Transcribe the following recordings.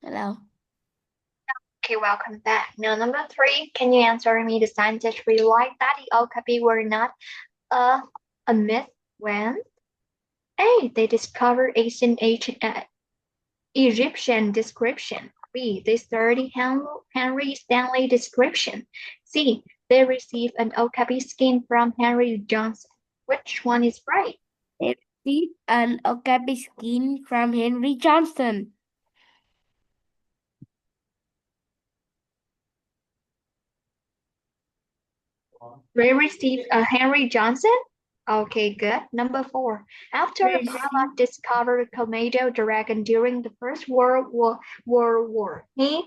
Hello. Okay, welcome back. Now, number three, can you answer me? The scientists realized that the okapi were not a, a myth when A. They discovered ancient Egyptian description. B. They studied Henry Stanley description. C. They received an okapi skin from Henry Johnson. Which one is right? They received an okapi skin from Henry Johnson. They received a Henry Johnson? Okay, good. Number four. After They a pilot received discovered Komodo dragon during the First World War, he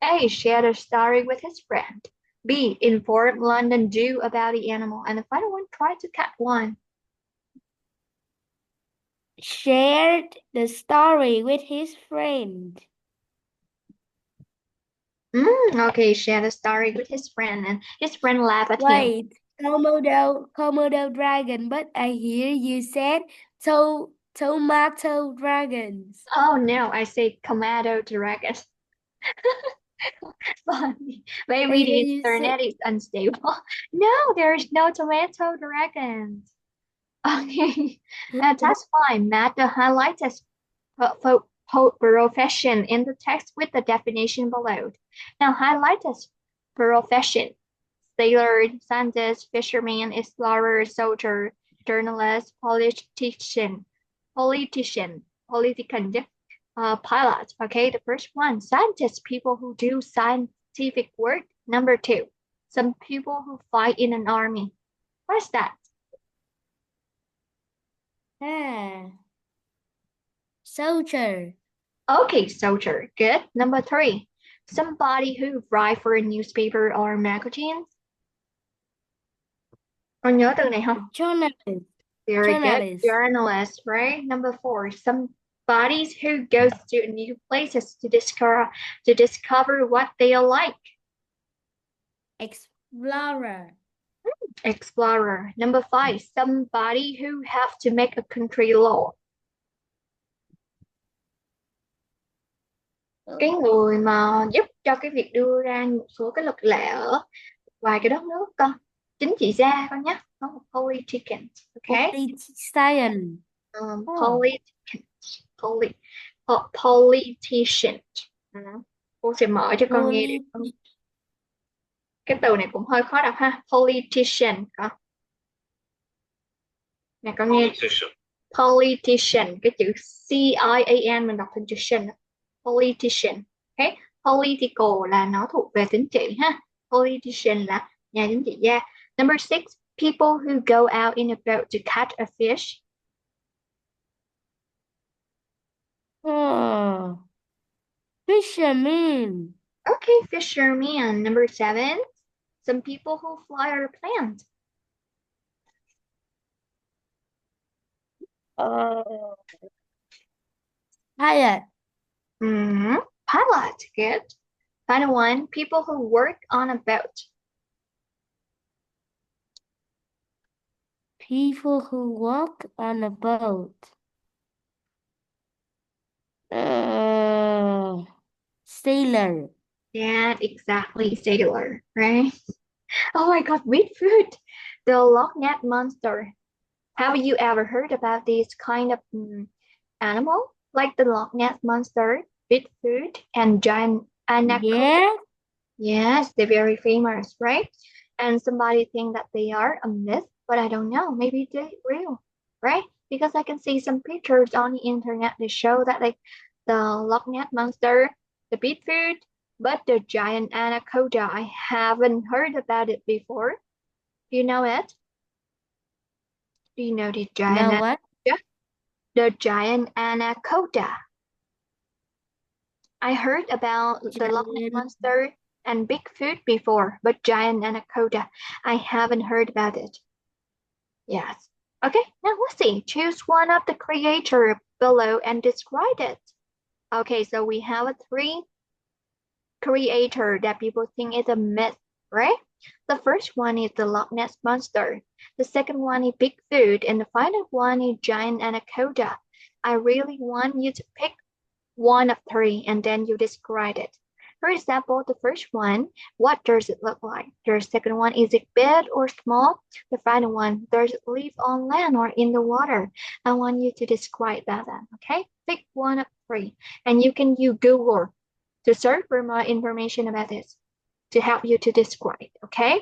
A. shared a story with his friend. B. informed London Zoo about the animal. And the final one, tried to catch one. shared the story with his friend. Okay, shared a story with his friend, and his friend laughed at him. Wait, Komodo dragon, but I hear you said tomato dragons. Oh no, I say Komodo dragon. Funny. I Maybe hear the you say internet is unstable. No, there is no tomato dragons. Okay, that's fine. Matt the highlights profession in the text with the definition below. Now highlight as profession. Sailor, scientist, fisherman, explorer, soldier, journalist, politician, pilot. Okay, the first one, scientists, people who do scientific work. Number two, some people who fight in an army. What's that? ah, soldier. Okay, soldier. Good. Number three, somebody who write for a newspaper or magazine. Có nhớ từ này không? Journalist. Very good. Journalist. Journalist, right? Number four, somebody who goes to new places to discover what they are like. Explorer. Explorer. Number five, somebody who have to make a country law. Cái người mà giúp cho cái việc đưa ra một số cái luật lệ ở vài cái đất nước con. Chính trị gia con nhé. Không, politician. Okay. Politician. Oh. Politician. Politician. Ừ. Cô sẽ mở cho con nghe Poly được. Cái từ này cũng hơi khó đọc ha. Politician. Nè con nghe. Politician. Cái chữ C-I-A-N mình đọc thành chữ shin. Politician. Okay. Political là nó thuộc về chính trị ha. Politician là nhà chính trị gia. Number six, people who go out in a boat to catch a fish. Oh. Fisherman. Okay, fisherman. Number seven, some people who fly airplanes. Uh, Pilot. Pilot. Good. Final one, people who work on a boat. People who walk on a boat. Sailor. Yeah, exactly, sailor, right? Oh my God, with food. The Loch Ness Monster. Have you ever heard about this kind of animal? Like the Loch Ness Monster, Bigfoot, and giant anaconda? Yeah. Yes, they're very famous, right? And somebody think that they are a myth, but I don't know. Maybe they're real, right? Because I can see some pictures on the internet that show that like the Loch Ness Monster, the Bigfoot, but the giant anaconda, I haven't heard about it before. Do you know it? Do you know the giant Know what? anaconda? The giant anaconda. I heard about the Loch Ness Giant. Monster and Bigfoot before, but giant anaconda, I haven't heard about it. Yes. Okay, now let's see. Choose one of the creator below and describe it. Okay, so we have a three creator that people think is a myth, right? The first one is the Loch Ness Monster. The second one is Bigfoot, and the final one is giant anaconda. I really want you to pick one of three, and then you describe it. For example, the first one, what does it look like? The second one, is it big or small? The final one, does it live on land or in the water? I want you to describe that, okay? Pick one of three, and you can use Google to search for more information about this to help you to describe, okay?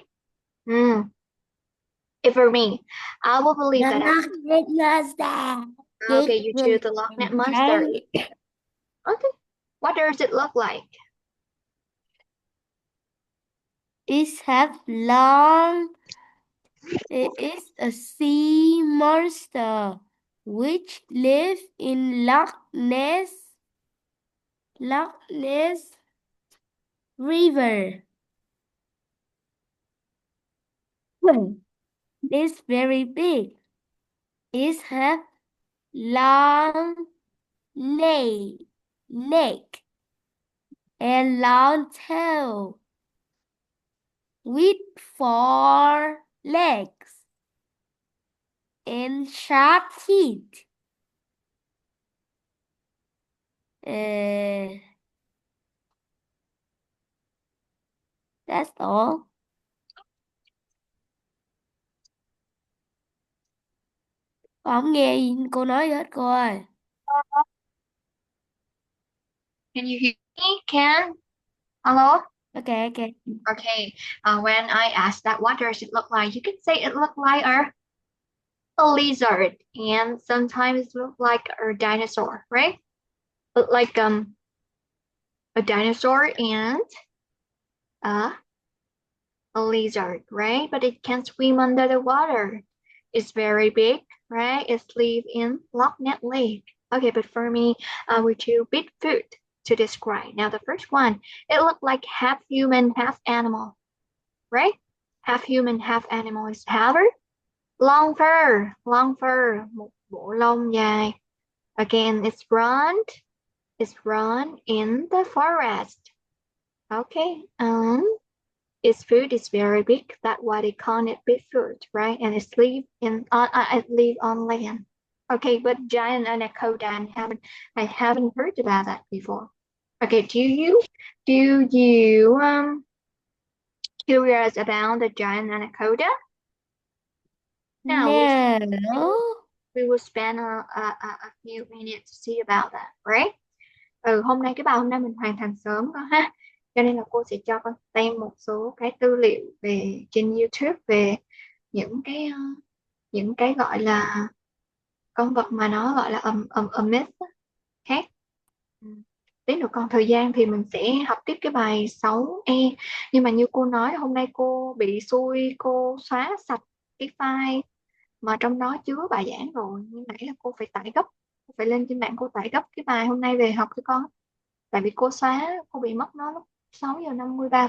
If for me, I will believe The that. Loch Ness Monster. Okay, It you will choose the Loch Ness Monster. giant. Okay, what does it look like? It has long. It is a sea monster which lives in Loch Ness River. It's very big. It has long neck and long tail with 4 legs and sharp teeth. Uh, that's all. Con không nghe gì cô nói gì hết cô ơi. Can you hear me? Can? Hello? Okay, okay. Okay, when I ask that, what does it look like? You can say it look like a lizard, and sometimes look like a dinosaur, right? Look like a dinosaur and uh, a lizard, right? But it can swim under the water. It's very big, right? It lives in Loch Ness Lake. Okay, but for me, I will choose Bigfoot to describe. Now, the first one, it looked like half human, half animal, right? Half human, half animal is Howard. Long fur, một bộ lông dài. Again, it's run in the forest. Okay, its food is very big. That's why they call it big food, right? And it live on land. Okay, but giant anaconda, I haven't heard about that before. Okay, do you curious about the giant anaconda? Now No. we will spend a few minutes to see about that, right? Hôm nay cái bài hôm nay mình hoàn thành sớm con ha. Cho nên là cô sẽ cho con xem một số cái tư liệu về trên YouTube về những cái gọi là con vật mà nó gọi là myth khác. Tí nữa còn thời gian thì mình sẽ học tiếp cái bài 6E, nhưng mà như cô nói hôm nay cô bị xui, cô xóa sạch cái file mà trong đó chứa bài giảng rồi, nhưng nãy là cô phải tải gấp, cô phải lên trên mạng cô tải gấp cái bài hôm nay về học cho con, tại vì cô xóa, cô bị mất nó lúc 6:53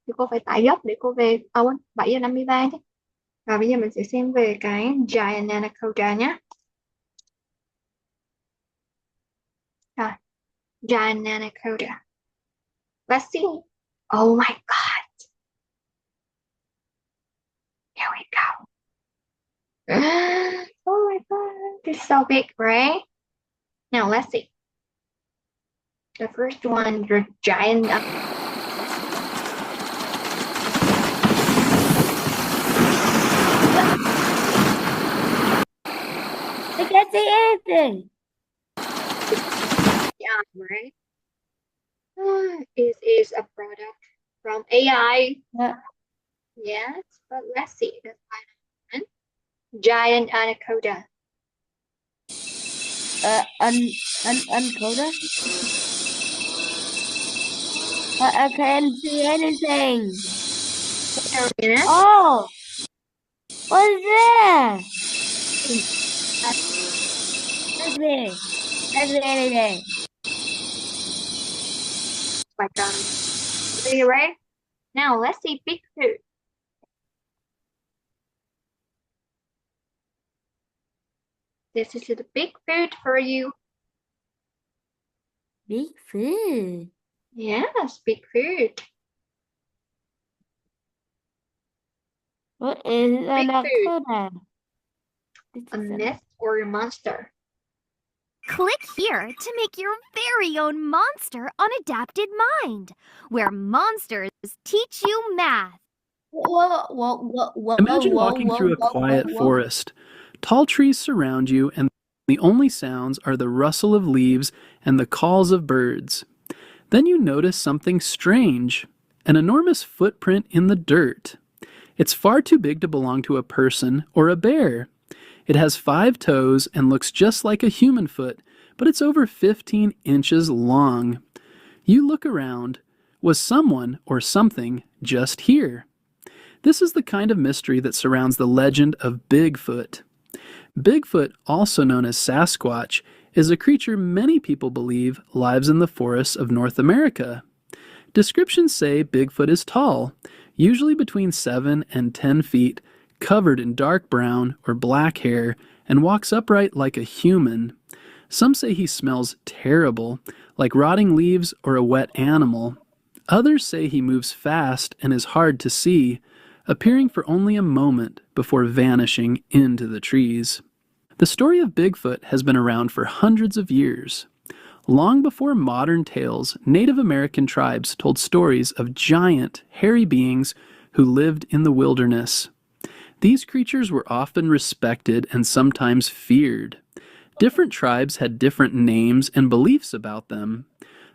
thì cô phải tải gấp để cô về, quên, 7:53 chứ. Rồi bây giờ mình sẽ xem về cái Giant Anaconda nhé. Rồi, Giant Anaconda. Let's see. Oh my God. Here we go. Oh my God. It's so big, right? Now let's see. The first one, the giant. I can't see anything. Yeah, right? It is a product from AI. Yes, but let's see the final one. Giant anaconda. Uncoder? I can't see anything. Wait a minute. Oh, what's that? That's me. That's me there. Like are you ready? Now let's see Bigfoot. This is the Bigfoot for you. Bigfoot. Yes, Bigfoot. What is Bigfoot. anaconda? A myth or a monster. Click here to make your very own monster on Adapted Mind, where monsters teach you math. Whoa, whoa, whoa, whoa, Imagine whoa, walking whoa, through a whoa, whoa, quiet whoa. forest. Tall trees surround you, and the only sounds are the rustle of leaves and the calls of birds. Then you notice something strange, an enormous footprint in the dirt. It's far too big to belong to a person or a bear. It has 5 toes and looks just like a human foot, but it's over 15 inches long. You look around. Was someone or something just here? This is the kind of mystery that surrounds the legend of Bigfoot. Bigfoot, also known as Sasquatch, is a creature many people believe lives in the forests of North America. Descriptions say Bigfoot is tall, usually between 7 and 10 feet, covered in dark brown or black hair, and walks upright like a human. Some say he smells terrible, like rotting leaves or a wet animal. Others say he moves fast and is hard to see, appearing for only a moment before vanishing into the trees. The story of Bigfoot has been around for hundreds of years. Long before modern tales, Native American tribes told stories of giant, hairy beings who lived in the wilderness. These creatures were often respected and sometimes feared. Different tribes had different names and beliefs about them.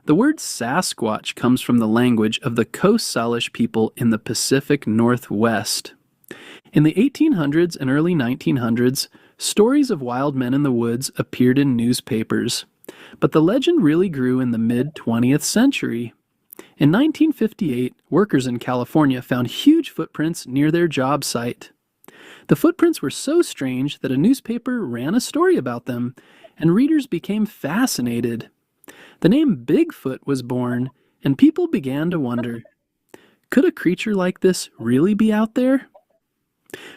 The word Sasquatch comes from the language of the Coast Salish people in the Pacific Northwest. In the 1800s and early 1900s, stories of wild men in the woods appeared in newspapers. But the legend really grew in the mid-20th century. In 1958, workers in California found huge footprints near their job site. The footprints were so strange that a newspaper ran a story about them, and readers became fascinated. The name Bigfoot was born, and people began to wonder, could a creature like this really be out there?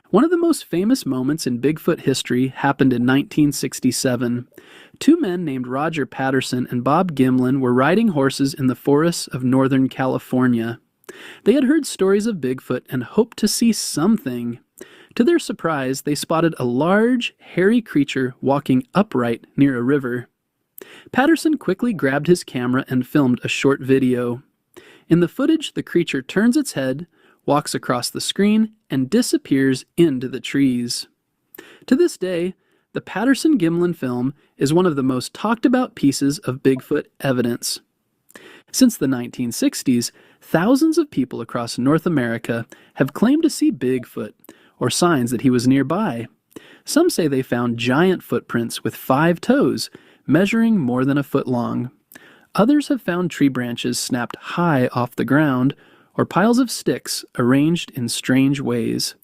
One of the most famous moments in Bigfoot history happened in 1967. 2 men named Roger Patterson and Bob Gimlin were riding horses in the forests of Northern California. They had heard stories of Bigfoot and hoped to see something. To their surprise, they spotted a large, hairy creature walking upright near a river. Patterson quickly grabbed his camera and filmed a short video. In the footage, the creature turns its head, walks across the screen, and disappears into the trees. To this day, the Patterson-Gimlin film is one of the most talked about pieces of Bigfoot evidence. Since the 1960s, thousands of people across North America have claimed to see Bigfoot, or signs that he was nearby. Some say they found giant footprints with 5 toes, measuring more than a foot long. Others have found tree branches snapped high off the ground, or piles of sticks arranged in strange ways,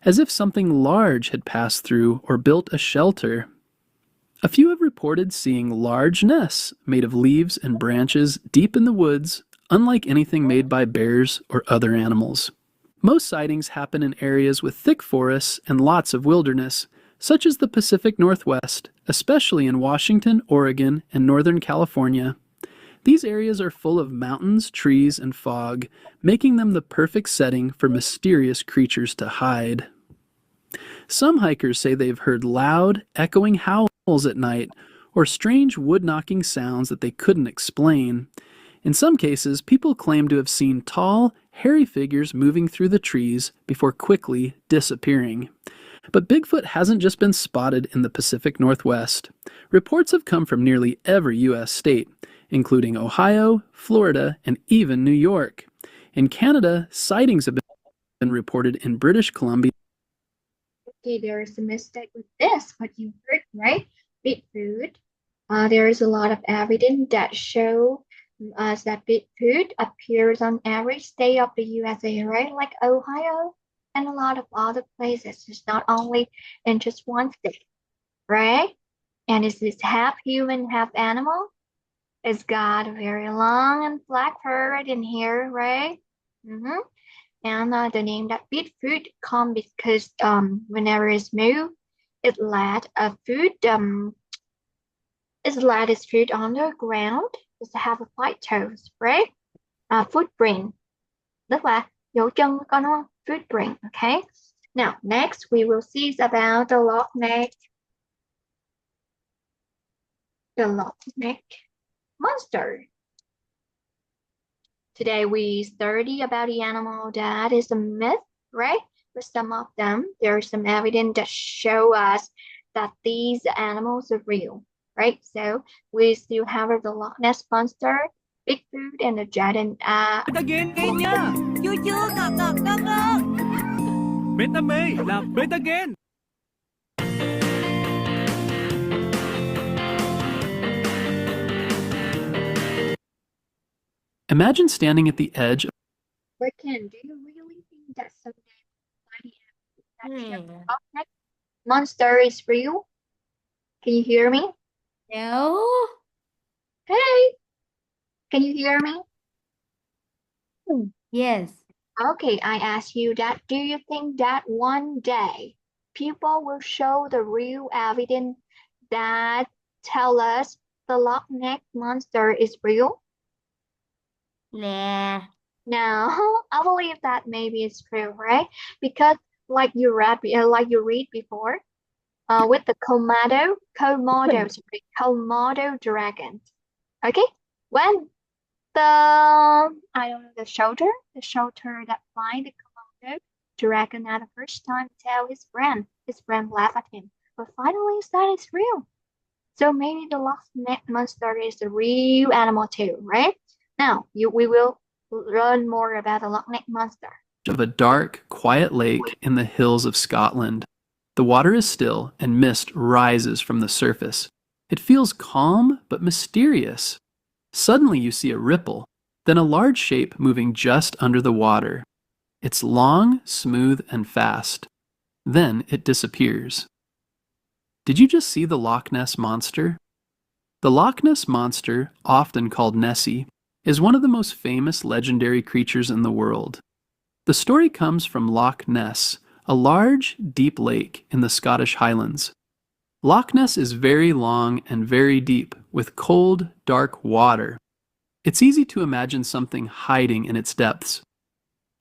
as if something large had passed through or built a shelter. A few have reported seeing large nests made of leaves and branches deep in the woods, unlike anything made by bears or other animals. Most sightings happen in areas with thick forests and lots of wilderness, such as the Pacific Northwest, especially in Washington, Oregon, and Northern California. These areas are full of mountains, trees, and fog, making them the perfect setting for mysterious creatures to hide. Some hikers say they've heard loud, echoing howls at night, or strange wood-knocking sounds that they couldn't explain. In some cases, people claim to have seen tall, hairy figures moving through the trees before quickly disappearing. But Bigfoot hasn't just been spotted in the Pacific Northwest. Reports have come from nearly every U.S. state, including Ohio, Florida, and even New York. In Canada, sightings have been reported in British Columbia. Okay, there is a mistake with this, but you heard, right? Bigfoot. There is a lot of evidence that show us that Bigfoot appears on every state of the USA, right? Like Ohio and a lot of other places. It's not only in just one state, right? And is this half human, half animal? It's got very long and black fur right in here, right? Mm-hmm. And the name that Bigfoot come because whenever it's moved, it let a food it let its food on the ground. Just have a 5 toes, right? Footprint, tức là dấu chân con đúng không? Footprint, okay? Now next we will see is about the Loch Ness. the Loch Ness Monster. Today we study about the animal that is a myth, right? For some of them, there's some evidence that show us that these animals are real, right? So we still have the Loch Ness Monster, Bigfoot, and the giant Again kanya. Yuyu, knock, knock, knock, knock. Beta May, la bet again. Imagine standing at the edge. But Ken, do you really think that someday that Loch Ness Monster is real? Can you hear me? No. Hey, can you hear me? Yes. Okay, I ask you that. Do you think that one day people will show the real evidence that tell us the Loch Ness Monster is real? Nah. No, I believe that maybe it's true, right? Because like you read before, with the Komodo dragon. Okay, when I don't know, the soldier that find the Komodo dragon at the first time tell his friend laugh at him, but finally that is real. So maybe the Loch Ness Monster is the real animal too, right? Now we will learn more about the Loch Ness Monster. Of a dark, quiet lake in the hills of Scotland. The water is still and mist rises from the surface. It feels calm but mysterious. Suddenly you see a ripple, then a large shape moving just under the water. It's long, smooth, and fast. Then it disappears. Did you just see the Loch Ness Monster? The Loch Ness Monster, often called Nessie, is one of the most famous legendary creatures in the world. The story comes from Loch Ness, a large, deep lake in the Scottish Highlands. Loch Ness is very long and very deep, with cold, dark water. It's easy to imagine something hiding in its depths.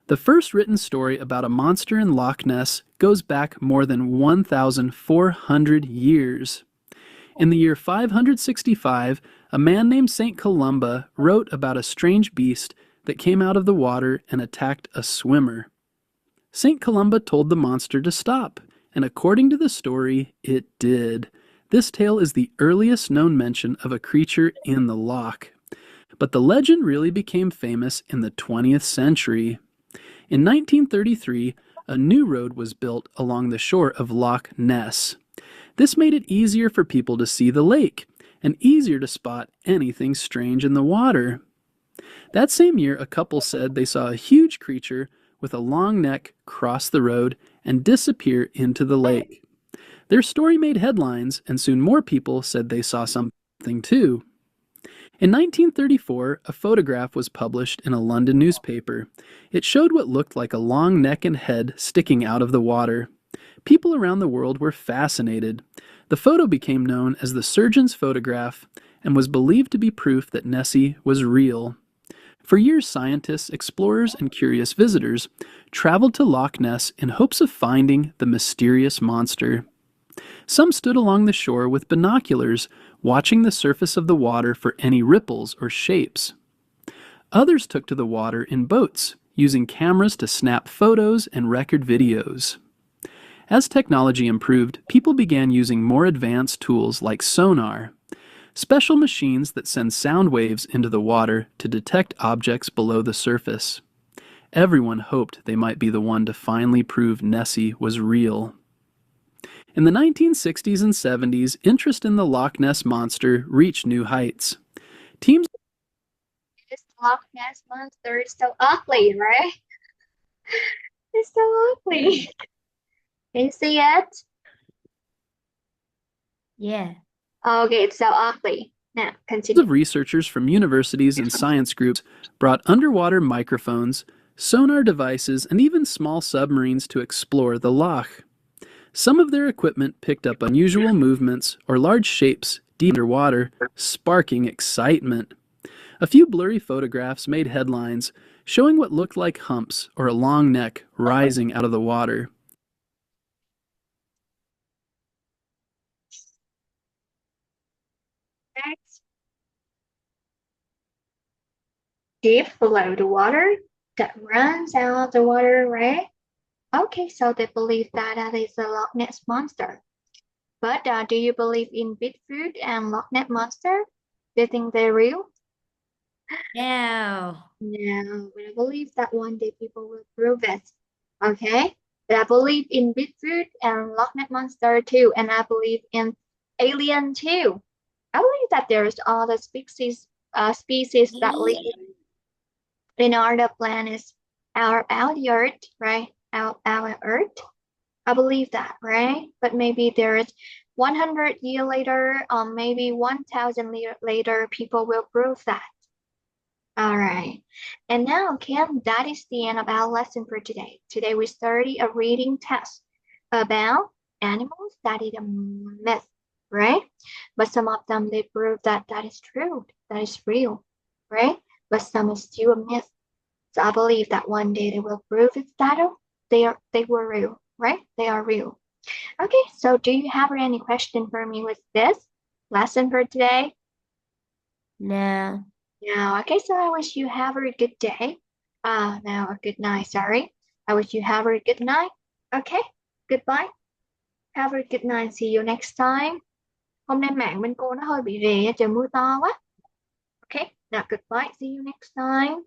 The first written story about a monster in Loch Ness goes back more than 1,400 years. In the year 565, a man named St. Columba wrote about a strange beast that came out of the water and attacked a swimmer. St. Columba told the monster to stop, and according to the story, it did. This tale is the earliest known mention of a creature in the loch. But the legend really became famous in the 20th century. In 1933, a new road was built along the shore of Loch Ness. This made it easier for people to see the lake, and easier to spot anything strange in the water. That same year, a couple said they saw a huge creature with a long neck cross the road and disappear into the lake. Their story made headlines, and soon more people said they saw something too. In 1934, a photograph was published in a London newspaper. It showed what looked like a long neck and head sticking out of the water. People around the world were fascinated. The photo became known as the surgeon's photograph and was believed to be proof that Nessie was real. For years, scientists, explorers, and curious visitors traveled to Loch Ness in hopes of finding the mysterious monster. Some stood along the shore with binoculars, watching the surface of the water for any ripples or shapes. Others took to the water in boats, using cameras to snap photos and record videos. As technology improved, people began using more advanced tools like sonar, special machines that send sound waves into the water to detect objects below the surface. Everyone hoped they might be the one to finally prove Nessie was real. In the 1960s and 70s, interest in the Loch Ness Monster reached new heights. Teams This Loch Ness Monster is so ugly, right? It's so ugly. Can you see it? Yeah. Okay, it's so ugly. Now, continue. of researchers from universities and science groups brought underwater microphones, sonar devices, and even small submarines to explore the loch. Some of their equipment picked up unusual movements or large shapes deep underwater, sparking excitement. A few blurry photographs made headlines, showing what looked like humps or a long neck rising out of the water. next. Deep below the water that runs out of the water, right? Okay, so they believe that that is a Loch Ness monster. But do you believe in Bigfoot and Loch Ness monster? Do you think they're real? No. No, but I believe that one day people will prove it. Okay? But I believe in Bigfoot and Loch Ness monster too, and I believe in alien too. I believe that there's other species that live in other planets, our the Earth, right? Our Earth. I believe that, right? But maybe there is 100 year later, or maybe 1,000 year later, people will prove that. All right. And now, Kim, that is the end of our lesson for today. Today we study a reading test about animals that is a myth, right? But some of them, they prove that that is true, that is real, right? But some is still a myth. So I believe that one day they will prove it that they were real, right? They are real. Okay, so do you have any question for me with this lesson for today? No. No. Okay, so I wish you have a good day. No, a good night, sorry. I wish you have a good night. Okay, goodbye. Have a good night. See you next time. Hôm nay mạng bên cô nó hơi bị rè, trời mưa to quá. Okay, now goodbye. See you next time.